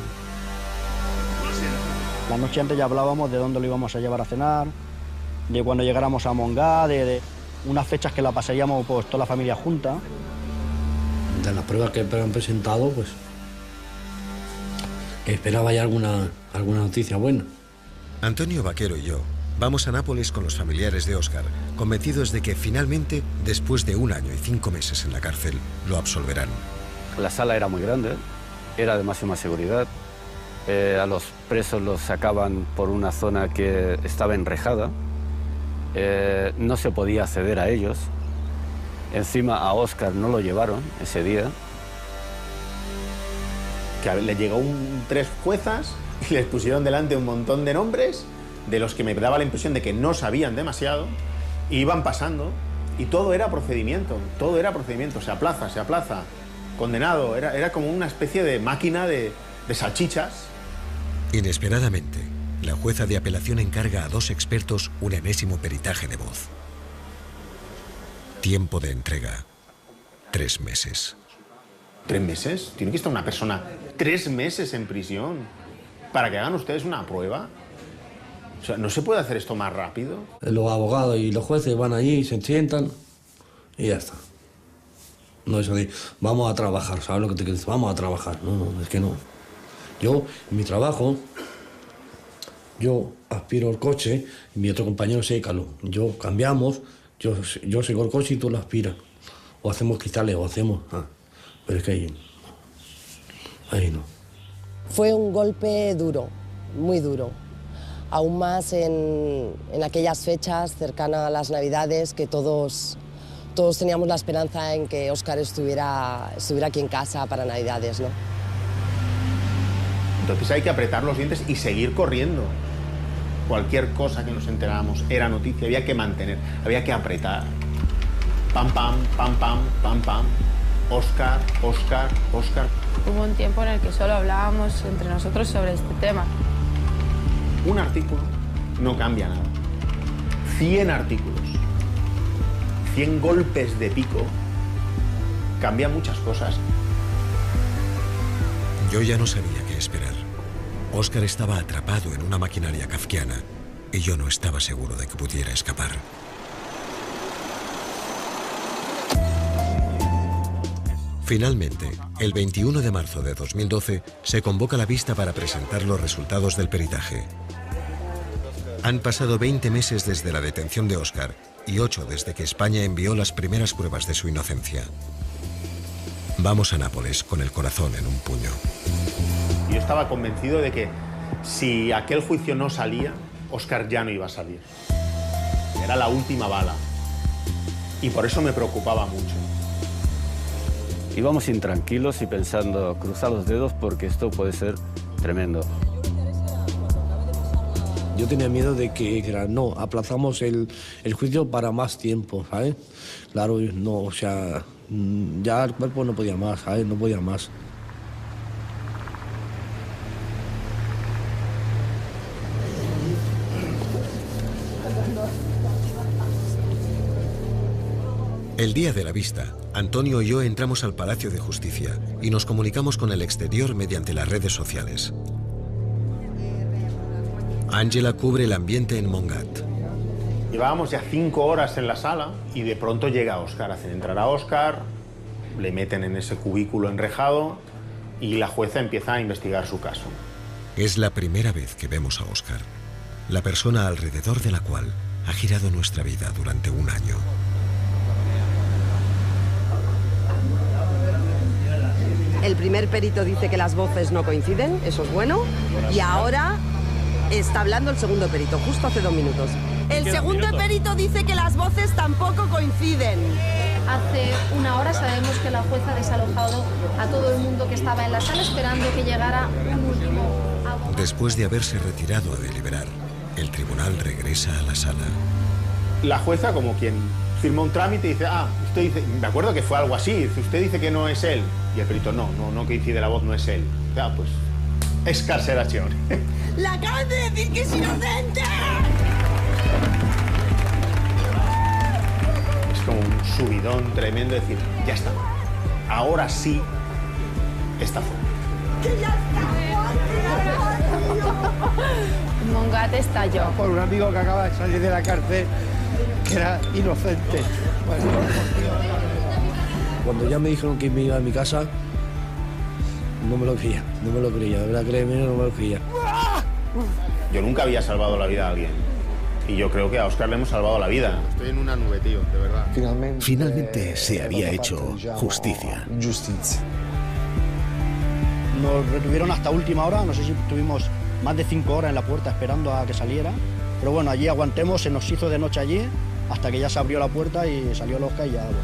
La noche antes ya hablábamos de dónde lo íbamos a llevar a cenar, de cuando llegáramos a Mongá, de unas fechas que la pasaríamos pues toda la familia junta. De las pruebas que han presentado, pues esperaba ya alguna noticia buena. Antonio Vaquero y yo vamos a Nápoles con los familiares de Óscar, convencidos de que finalmente, después de 1 año y 5 meses en la cárcel, lo absolverán. La sala era muy grande, era de máxima seguridad. A los presos los sacaban por una zona que estaba enrejada. No se podía acceder a ellos. Encima a Óscar no lo llevaron ese día. Que le llegó 3 juezas y les pusieron delante un montón de nombres de los que me daba la impresión de que no sabían demasiado. Iban pasando Y todo era procedimiento, se aplaza, condenado, era como una especie de máquina de salchichas. Inesperadamente, la jueza de apelación encarga a 2 expertos un enésimo peritaje de voz. Tiempo de entrega, 3 meses. ¿3 meses? ¿Tiene que estar una persona 3 meses en prisión para que hagan ustedes una prueba? O sea, ¿no se puede hacer esto más rápido? Los abogados y los jueces van allí, se sientan y ya está. No es así, vamos a trabajar, ¿sabes lo que te quiero decir? Vamos a trabajar. No, es que no. Yo, en mi trabajo, yo aspiro el coche y mi otro compañero sécalo. Yo cambiamos, yo seco el coche y tú lo aspiras. O hacemos cristales, o hacemos... pero es que ahí no. Fue un golpe duro, muy duro. Aún más en aquellas fechas cercanas a las Navidades, que todos teníamos la esperanza en que Óscar estuviera aquí en casa para Navidades, ¿no? Entonces hay que apretar los dientes y seguir corriendo. Cualquier cosa que nos enteráramos era noticia, había que mantener, había que apretar. Pam, pam, pam, pam, pam, pam. Óscar, Óscar, Óscar. Hubo un tiempo en el que solo hablábamos entre nosotros sobre este tema. Un artículo no cambia nada. 100 artículos, 100 golpes de pico, cambian muchas cosas. Yo ya no sabía qué esperar. Óscar estaba atrapado en una maquinaria kafkiana y yo no estaba seguro de que pudiera escapar. Finalmente, el 21 de marzo de 2012, se convoca la vista para presentar los resultados del peritaje. Han pasado 20 meses desde la detención de Óscar y 8 desde que España envió las primeras pruebas de su inocencia. Vamos a Nápoles con el corazón en un puño. Yo estaba convencido de que si aquel juicio no salía, Óscar ya no iba a salir. Era la última bala. Y por eso me preocupaba mucho. Íbamos intranquilos y pensando, cruzar los dedos porque esto puede ser tremendo. Yo tenía miedo de que dijeran, no, aplazamos el juicio para más tiempo, ¿sabes? Claro, no, o sea, ya el cuerpo no podía más, ¿sabes? No podía más. El día de la vista, Antonio y yo entramos al Palacio de Justicia y nos comunicamos con el exterior mediante las redes sociales. Ángela cubre el ambiente en Montgat. Llevábamos ya 5 horas en la sala y de pronto llega Óscar. Hacen entrar a Óscar, le meten en ese cubículo enrejado y la jueza empieza a investigar su caso. Es la primera vez que vemos a Óscar, la persona alrededor de la cual ha girado nuestra vida durante un año. El primer perito dice que las voces no coinciden, eso es bueno, y ahora está hablando el segundo perito, justo hace 2 minutos. El segundo perito dice que las voces tampoco coinciden. Hace 1 hora sabemos que la jueza ha desalojado a todo el mundo que estaba en la sala esperando que llegara un último abogado. Después de haberse retirado a deliberar, el tribunal regresa a la sala. La jueza, como quien firma un trámite y dice, usted dice, me acuerdo que fue algo así, usted dice que no es él. Y el perito, no coincide la voz, no es él. Pues, excarceración. ¡La acaban de decir que es inocente! Es como un subidón tremendo decir, ya está, ahora sí está fuera. ¡Que ya está! Montgat estalló. Por un amigo que acaba de salir de la cárcel, que era inocente. Bueno. Cuando ya me dijeron que me iba a mi casa, no me lo creía, de verdad, créeme, no me lo creía. Yo nunca había salvado la vida a alguien. Y yo creo que a Óscar le hemos salvado la vida. Estoy en una nube, tío, de verdad. Finalmente se había hecho justicia. Nos retuvieron hasta última hora, no sé si estuvimos más de 5 horas en la puerta esperando a que saliera. Pero bueno, allí aguantemos, se nos hizo de noche allí, hasta que ya se abrió la puerta y salió el Óscar y ya, bueno.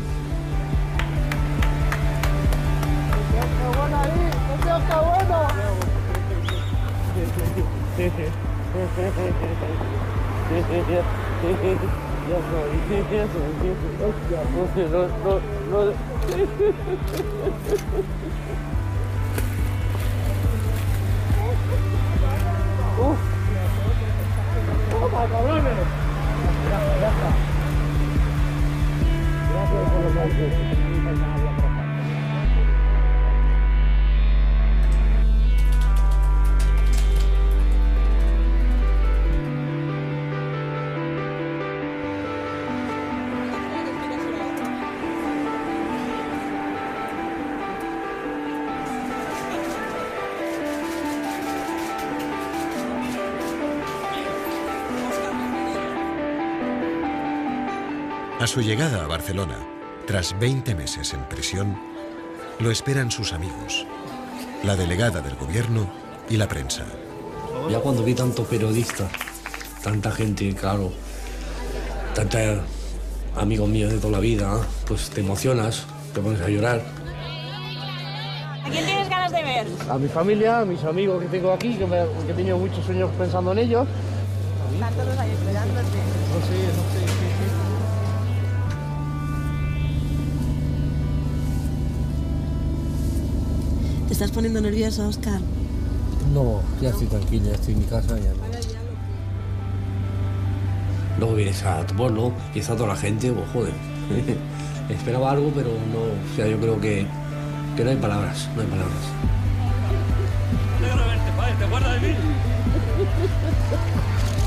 ¡Toma, cabrones! Ya está. Gracias por los autos. A su llegada a Barcelona, tras 20 meses en prisión, lo esperan sus amigos, la delegada del gobierno y la prensa. Ya cuando vi tantos periodistas, tanta gente, claro, tantos amigos míos de toda la vida, pues te emocionas, te pones a llorar. ¿A quién tienes ganas de ver? A mi familia, a mis amigos que tengo aquí, que he tenido muchos sueños pensando en ellos. Están todos ahí esperándote. No sé. ¿Te estás poniendo nervioso, Óscar? No, ya estoy tranquilo, ya estoy en mi casa. Ya no. Luego vienes a tu pueblo y está toda la gente, pues joder. Esperaba algo, pero no, o sea, yo creo que no hay palabras, no hay palabras. Me alegro de verte, padre, ¿te acuerdas de mí?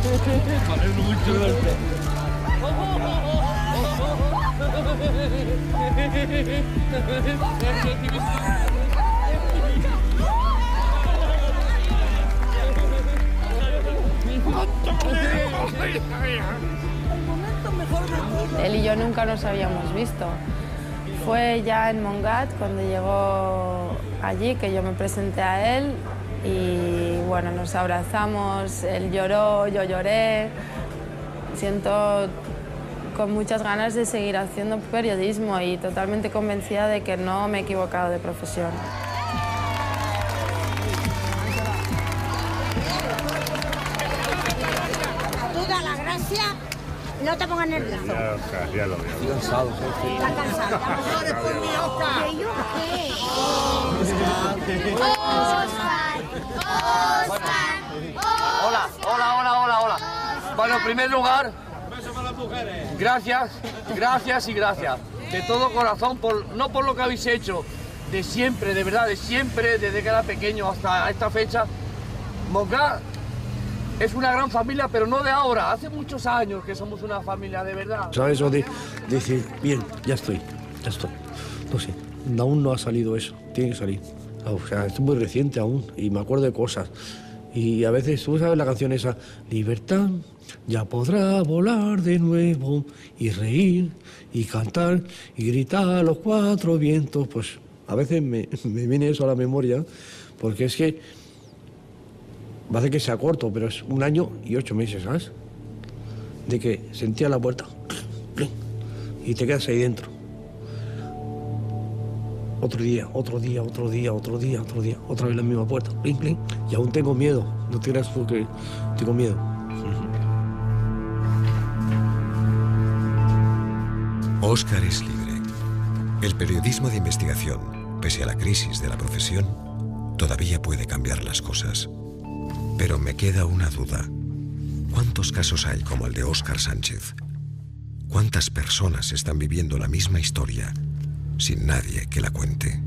Me alegro mucho de verte. Él y yo nunca nos habíamos visto. Fue ya en Montgat cuando llegó allí que yo me presenté a él y bueno, nos abrazamos, él lloró, yo lloré. Siento con muchas ganas de seguir haciendo periodismo y totalmente convencida de que no me he equivocado de profesión. Tú da la gracia y no te pongas nervioso. Ya lo veo. Estoy cansado, sí. Estás cansado. ¡Llores por mí, Óscar! ¿Que yo qué? Hola. Bueno, en primer lugar, gracias y gracias. De todo corazón, no por lo que habéis hecho, de siempre, de verdad, de siempre, desde que era pequeño hasta esta fecha. Montgat es una gran familia, pero no de ahora, hace muchos años que somos una familia de verdad. ¿Sabes eso de decir, bien, ya estoy? No sé, aún no ha salido eso, tiene que salir. O sea, es muy reciente aún y me acuerdo de cosas. Y a veces, tú sabes la canción esa, libertad, ya podrá volar de nuevo y reír y cantar y gritar a los cuatro vientos. Pues a veces me viene eso a la memoria, porque es que va a hacer que sea corto, pero es 1 año y 8 meses, ¿sabes? De que sentía la puerta y te quedas ahí dentro. Otro día, otra vez la misma puerta, y aún tengo miedo, no te creas porque tengo miedo. Óscar es libre. El periodismo de investigación, pese a la crisis de la profesión, todavía puede cambiar las cosas. Pero me queda una duda. ¿Cuántos casos hay como el de Óscar Sánchez? ¿Cuántas personas están viviendo la misma historia sin nadie que la cuente?